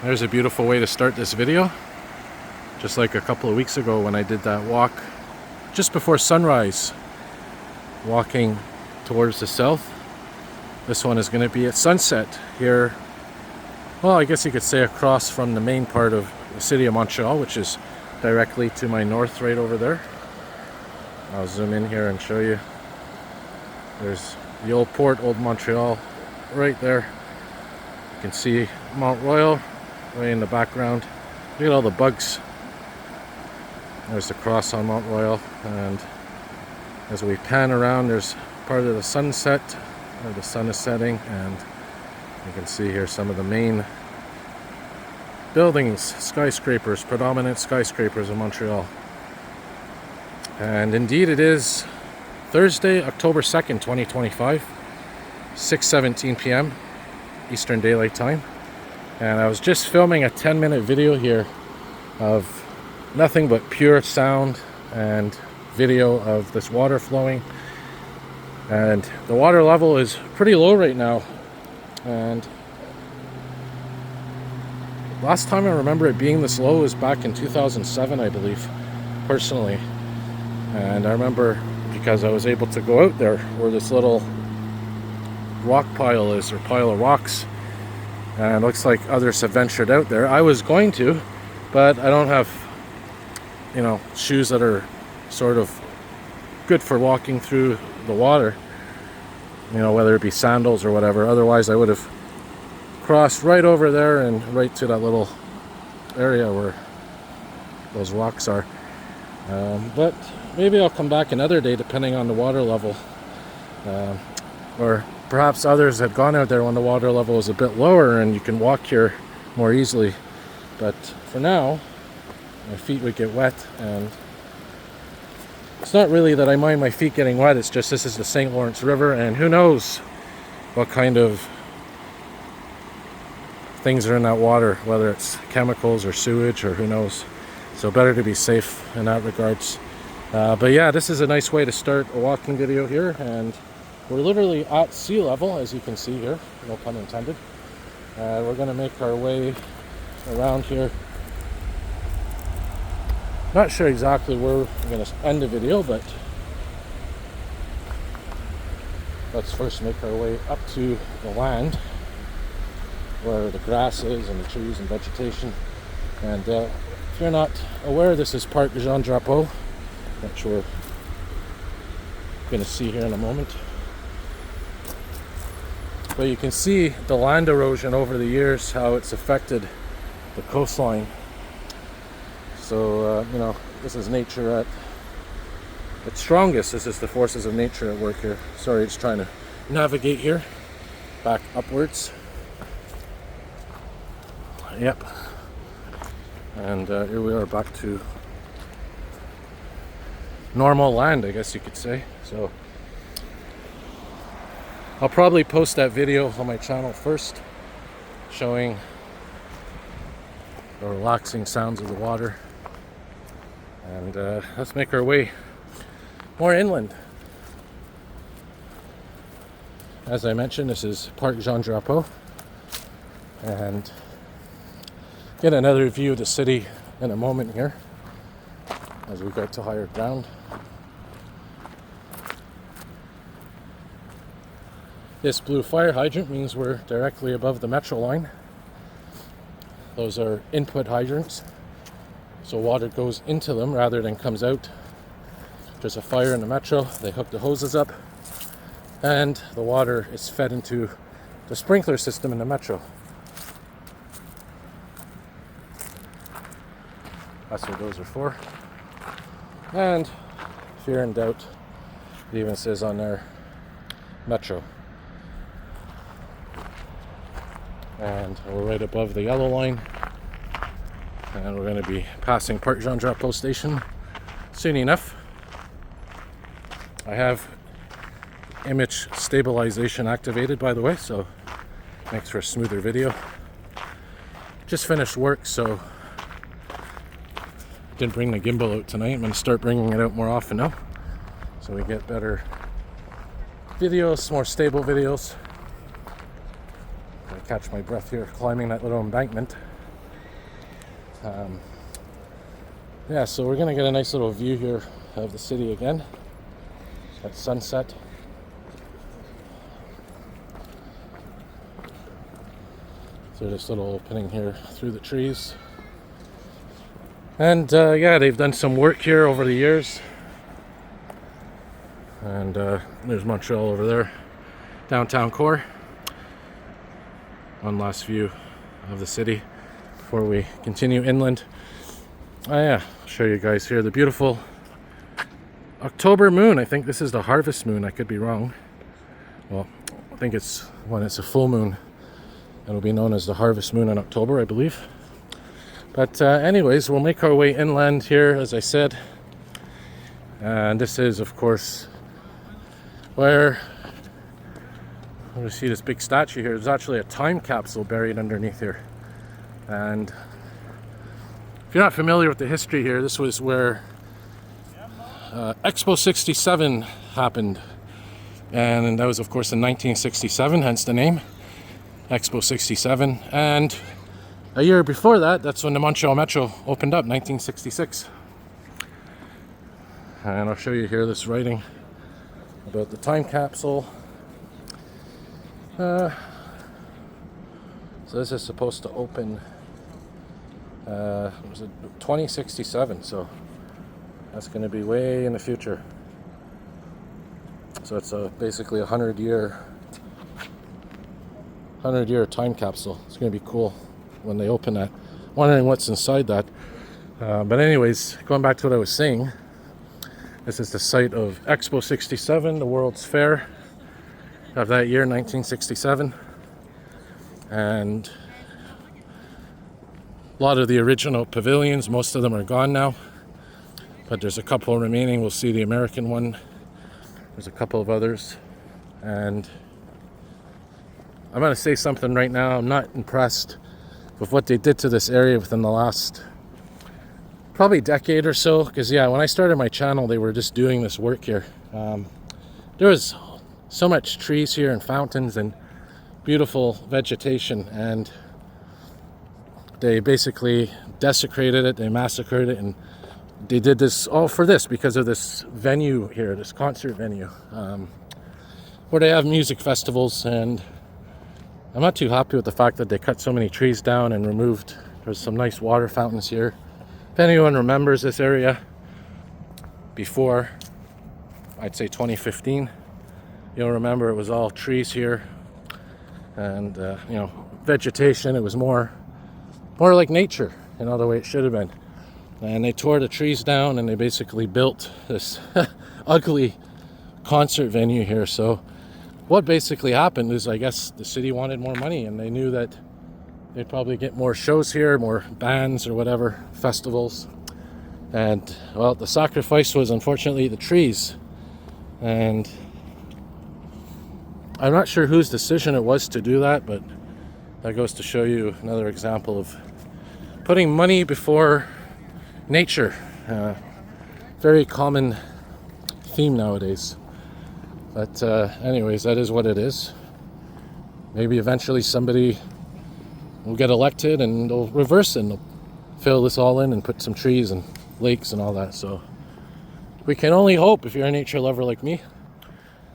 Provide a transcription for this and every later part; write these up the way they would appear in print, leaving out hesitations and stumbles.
There's a beautiful way to start this video. Just like a couple of weeks ago when I did that walk just before sunrise, walking towards the south. This one is going to be at sunset here. Well, I guess you could say across from the main part of the city of Montreal, which is directly to my north right over there. I'll zoom in here and show you. There's the old port, Old Montreal, right there. You can see Mount Royal way in the background. Look at all the bugs. There's the cross on Mount Royal, and as we pan around, there's part of the sunset, where the sun is setting, and you can see here some of the main buildings, skyscrapers, predominant skyscrapers in Montreal. And indeed it is Thursday, October 2nd, 2025, 6:17 p.m. Eastern Daylight Time. And I was just filming a 10-minute video here of nothing but pure sound and video of this water flowing. And the water level is pretty low right now. And last time I remember it being this low was back in 2007, I believe, personally. And I remember because I was able to go out there where this little rock pile is, or pile of rocks. And it looks like others have ventured out there. I was going to, but I don't have, shoes that are sort of good for walking through the water. Whether it be sandals or whatever. Otherwise, I would have crossed right over there and right to that little area where those rocks are. But maybe I'll come back another day depending on the water level. Or perhaps others had gone out there when the water level was a bit lower and you can walk here more easily. But for now, my feet would get wet, and it's not really that I mind my feet getting wet, it's just this is the St. Lawrence River, and who knows what kind of things are in that water, whether it's chemicals or sewage or who knows. So better to be safe in that regards. But yeah, this is a nice way to start a walking video here, and we're literally at sea level, as you can see here, no pun intended. We're going to make our way around here. Not sure exactly where we're going to end the video, but let's first make our way up to the land where the grass is and the trees and vegetation. And if you're not aware, this is Park Jean-Drapeau, which we're going to see here in a moment. But you can see the land erosion over the years, how it's affected the coastline. So, this is nature at its strongest. This is the forces of nature at work here. Sorry, just trying to navigate here. Back upwards. Yep. And here we are back to normal land, I guess you could say. So I'll probably post that video on my channel first, showing the relaxing sounds of the water. And let's make our way more inland. As I mentioned, this is Park Jean-Drapeau, and get another view of the city in a moment here as we get to higher ground. This blue fire hydrant means we're directly above the Metro line. Those are input hydrants, so water goes into them rather than comes out. If there's a fire in the Metro, they hook the hoses up and the water is fed into the sprinkler system in the Metro. That's what those are for. And if you're in doubt, it even says on there, Metro. And we're right above the yellow line. And we're going to be passing Park Jean-Drapeau station soon enough. I have image stabilization activated, by the way, so makes for a smoother video. Just finished work, so didn't bring the gimbal out tonight. I'm going to start bringing it out more often now, so we get better videos, more stable videos. I catch my breath here climbing that little embankment. Yeah, so we're gonna get a nice little view here of the city again at sunset. So this little opening here through the trees. And yeah, they've done some work here over the years. And there's Montreal over there, downtown core. One last view of the city before we continue inland. Oh yeah, I'll show you guys here the beautiful October moon. I think this is the harvest moon. I could be wrong. Well, I think it's when it's a full moon. It'll be known as the harvest moon in October, I believe. But anyways, we'll make our way inland here, as I said. And this is, of course, where we see this big statue here. There's actually a time capsule buried underneath here. And if you're not familiar with the history here, this was where Expo 67 happened. And that was, of course, in 1967, hence the name. Expo 67, and a year before that, that's when the Montreal Metro opened up, 1966. And I'll show you here this writing about the time capsule. So this is supposed to open, was it 2067? So that's going to be way in the future. So it's basically a 100-year time capsule. It's going to be cool when they open that. Wondering what's inside that. But anyways, going back to what I was saying, this is the site of Expo 67, the World's Fair of that year, 1967. And a lot of the original pavilions, most of them are gone now. But there's a couple remaining. We'll see the American one. There's a couple of others. And I'm going to say something right now. I'm not impressed with what they did to this area within the last probably decade or so. Because yeah, when I started my channel, they were just doing this work here. There was so much trees here and fountains and beautiful vegetation, and they basically desecrated it. They massacred it, and they did this all for this, because of this venue here, this concert venue, where they have music festivals. And I'm not too happy with the fact that they cut so many trees down and removed. There's some nice water fountains here. If anyone remembers this area before, I'd say 2015, you'll remember it was all trees here and you know, vegetation. It was more like nature, you know, the way it should have been. And they tore the trees down and they basically built this ugly concert venue here. So what basically happened is, I guess the city wanted more money, and they knew that they'd probably get more shows here, more bands or whatever, festivals. And well, the sacrifice was unfortunately the trees. And I'm not sure whose decision it was to do that, but that goes to show you another example of putting money before nature. Very common theme nowadays. But anyways, that is what it is. Maybe eventually somebody will get elected and they'll reverse it and they'll fill this all in and put some trees and lakes and all that. So we can only hope, if you're a nature lover like me.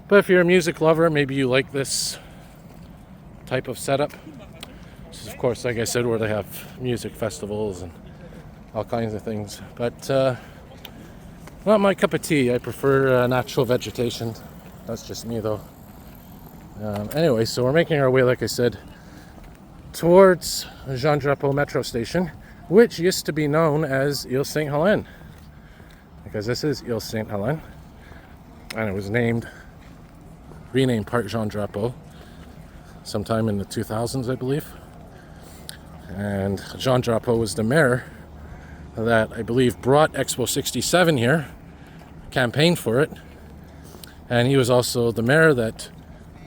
But if you're a music lover, maybe you like this type of setup. This is, of course, like I said, where they have music festivals and all kinds of things. But not my cup of tea. I prefer natural vegetation. That's just me, though. Anyway, so we're making our way, like I said, towards Jean-Drapeau Metro Station, which used to be known as Île Sainte-Hélène, because this is Île Sainte-Hélène, and it was renamed Park Jean-Drapeau sometime in the 2000s, I believe. And Jean-Drapeau was the mayor that, I believe, brought Expo 67 here, campaigned for it. And he was also the mayor that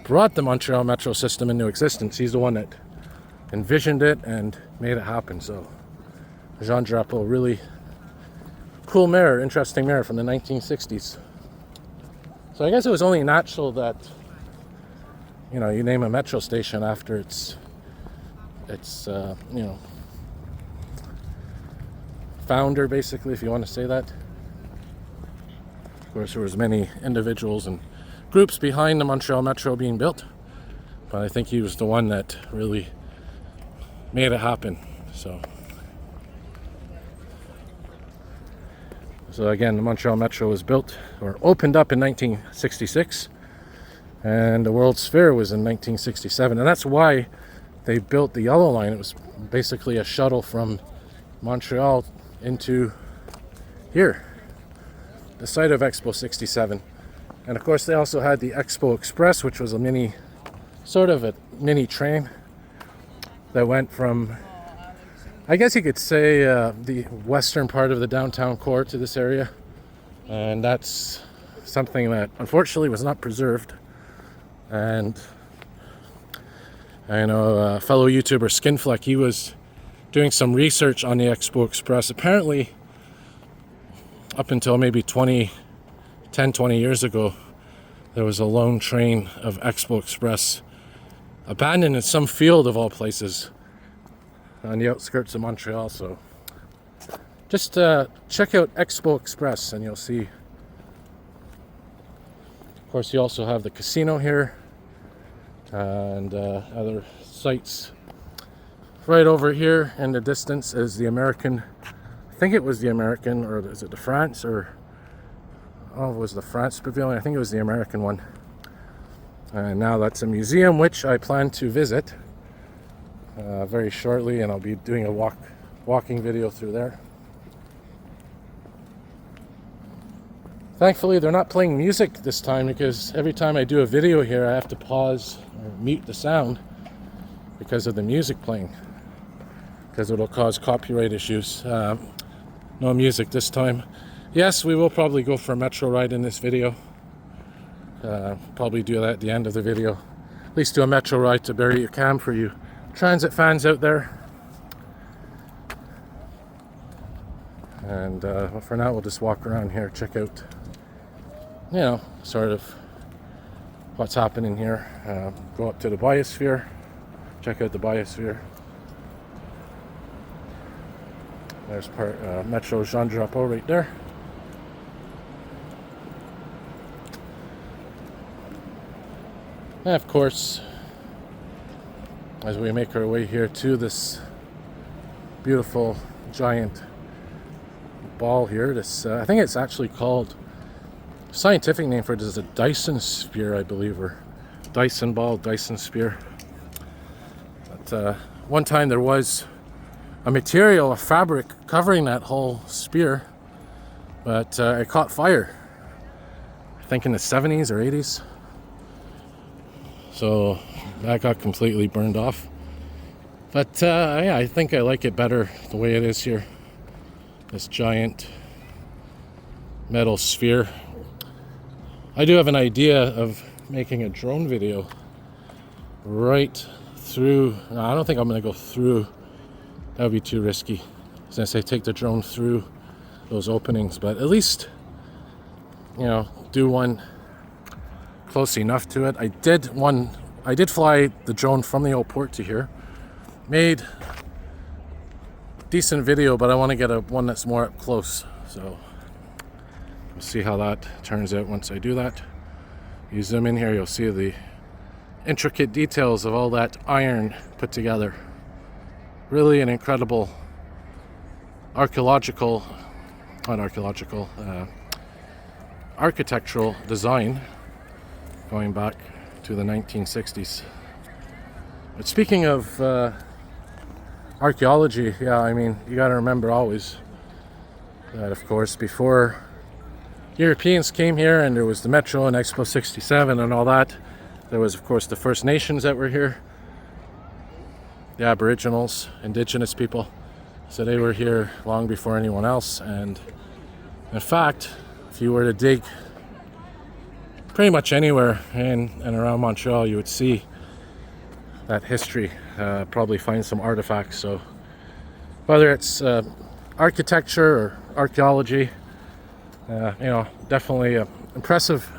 brought the Montreal Metro system into existence. He's the one that envisioned it and made it happen. So Jean-Drapeau, really cool mayor, interesting mayor from the 1960s. So I guess it was only natural that, you know, you name a metro station after its you know, founder, basically, if you want to say that. Of course, there was many individuals and groups behind the Montreal Metro being built, but I think he was the one that really made it happen. So again, the Montreal Metro was built or opened up in 1966, and the World's Fair was in 1967, and that's why they built the yellow line. It was basically a shuttle from Montreal into here, the site of Expo 67. And of course they also had the Expo Express, which was a mini train that went from, I guess you could say, the western part of the downtown core to this area. And that's something that unfortunately was not preserved. And I know fellow YouTuber Skinfleck, he was doing some research on the Expo Express. Apparently, up until maybe 20 years ago, there was a lone train of Expo Express abandoned in some field of all places on the outskirts of Montreal. So just check out Expo Express and you'll see. Of course, you also have the casino here and other sites. Right over here in the distance is the American, I think it was the American, or is it the France, or oh, it was the France pavilion. I think it was the American one. And now that's a museum which I plan to visit very shortly, and I'll be doing a walking video through there. Thankfully they're not playing music this time, because every time I do a video here I have to pause or mute the sound because of the music playing, because it'll cause copyright issues. No music this time. Yes, we will probably go for a metro ride in this video. Probably do that at the end of the video. At least do a metro ride to bury your cam for you transit fans out there. And well, for now we'll just walk around here, check out, you know, sort of what's happening here. Go up to the Biosphere, check out the Biosphere. There's Metro Jean-Drapeau right there. And of course, as we make our way here to this beautiful giant ball here, this I think it's actually called, scientific name for it is a Dyson sphere, I believe, or Dyson ball, Dyson sphere. But one time there was a material, a fabric covering that whole sphere, but it caught fire, I think in the 70s or 80s. So that got completely burned off. But yeah, I think I like it better the way it is here. This giant metal sphere. I do have an idea of making a drone video right through. No, I don't think I'm going to go through. That would be too risky. I was going to say take the drone through those openings, but at least, you know, do one close enough to it. I did fly the drone from the old port to here. Made decent video, but I want to get one that's more up close. So we'll see how that turns out once I do that. You zoom in here, you'll see the intricate details of all that iron put together. Really an incredible architectural design going back to the 1960s. But speaking of archaeology, yeah, I mean, you got to remember always that, of course, before Europeans came here and there was the Metro and Expo 67 and all that, there was, of course, the First Nations that were here, the Aboriginals, indigenous people. So they were here long before anyone else. And in fact, if you were to dig pretty much anywhere in and around Montreal, you would see that history, probably find some artifacts. So whether it's architecture or archaeology, you know, definitely an impressive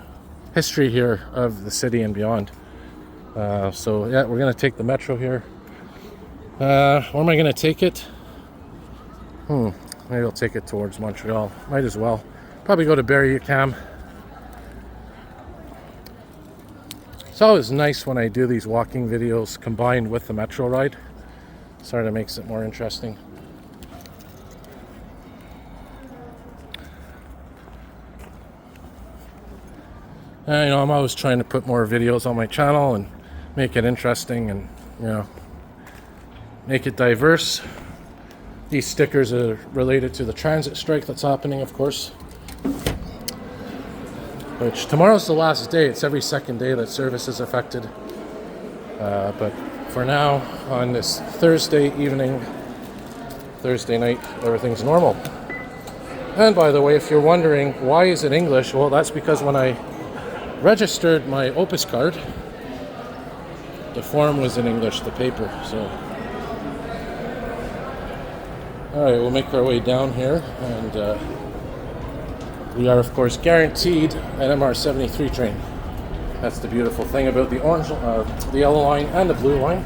history here of the city and beyond. So yeah, we're gonna take the metro here. Where am I gonna take it? maybe I'll take it towards Montreal. Might as well. Probably go to Berry-UQAM. It's always nice when I do these walking videos combined with the metro ride. Sort of makes it more interesting. And, I'm always trying to put more videos on my channel and make it interesting and, make it diverse. These stickers are related to the transit strike that's happening, of course. Which tomorrow's the last day. It's every second day that service is affected. But for now, on this Thursday night, everything's normal. And by the way, if you're wondering why is it English, well, that's because when I registered my Opus card, the form was in English, the paper. So, all right, we'll make our way down here, and we are, of course, guaranteed an MR73 train. That's the beautiful thing about the orange, the yellow line, and the blue line.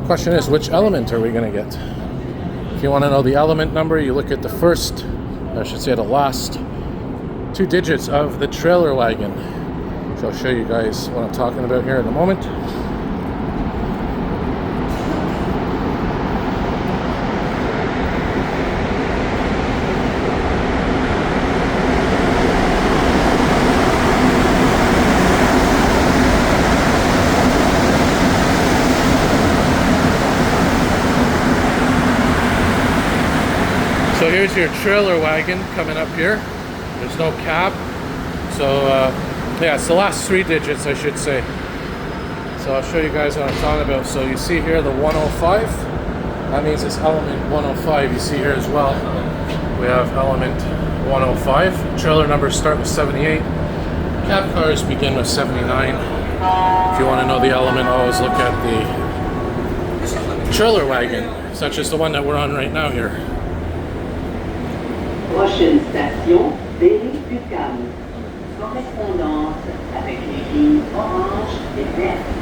Question is, which element are we going to get? If you want to know the element number, you look at the first, I should say the last 2 digits of the trailer wagon. So I'll show you guys what I'm talking about here in a moment. So here's your trailer wagon coming up here. There's no cab. So yeah, it's the last 3 digits, I should say. So I'll show you guys what I'm talking about. So you see here the 105. That means it's element 105. You see here as well, we have element 105. Trailer numbers start with 78. Cab cars begin with 79. If you want to know the element, always look at the trailer wagon, such as the one that we're on right now here. Prochaine station, Berry-UQAM. Correspondance avec les lignes orange et verte.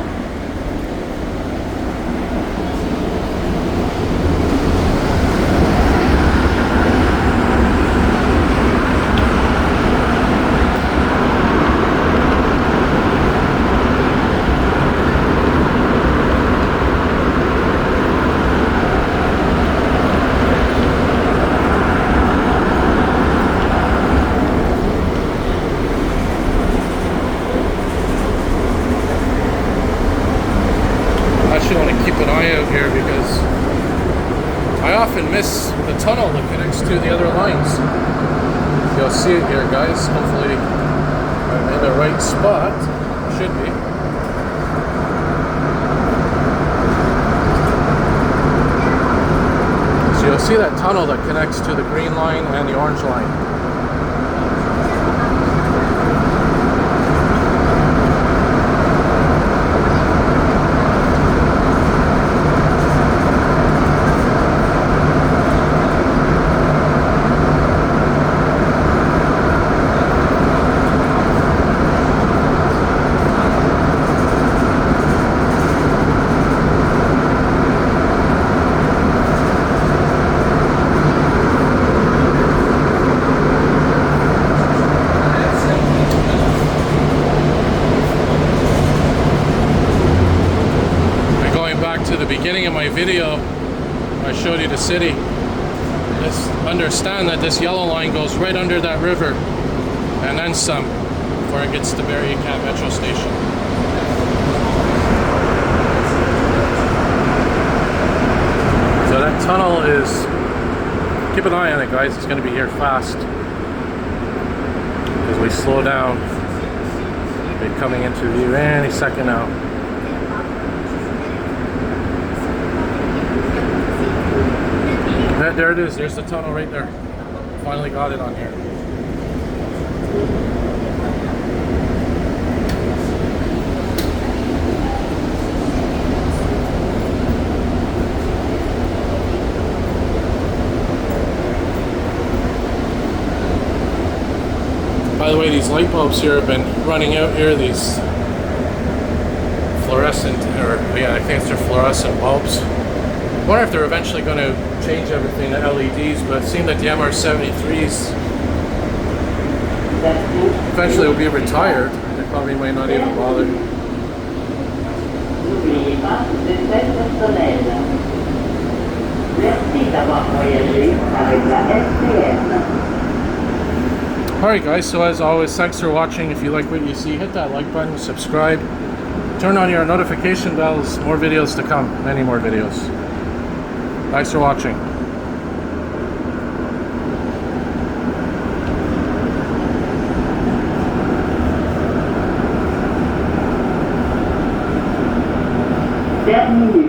Miss the tunnel that connects to the other lines. You'll see it here, guys. Hopefully I'm in the right spot. Should be. So you'll see that tunnel that connects to the green line and the orange line. Beginning of my video, I showed you the city. Just understand that this yellow line goes right under that river and then some before it gets to Berry-UQAM Metro Station. So that tunnel is, keep an eye on it, guys. It's going to be here fast as we slow down. It'll be coming into view any second now. There it is, there's the tunnel right there. Finally got it on here. By the way, these light bulbs here have been running out here, these fluorescent, or yeah, I think it's fluorescent bulbs. I wonder if they're eventually going to change everything to LEDs, but it seemed that the MR73s eventually will be retired. They probably might not even bother. N'oubliez pas de faire personnel. Merci d'avoir voyagé avec la STM. Alright guys, so as always, thanks for watching. If you like what you see, hit that like button, subscribe, turn on your notification bells, more videos to come, many more videos. Thanks for watching. Terminé.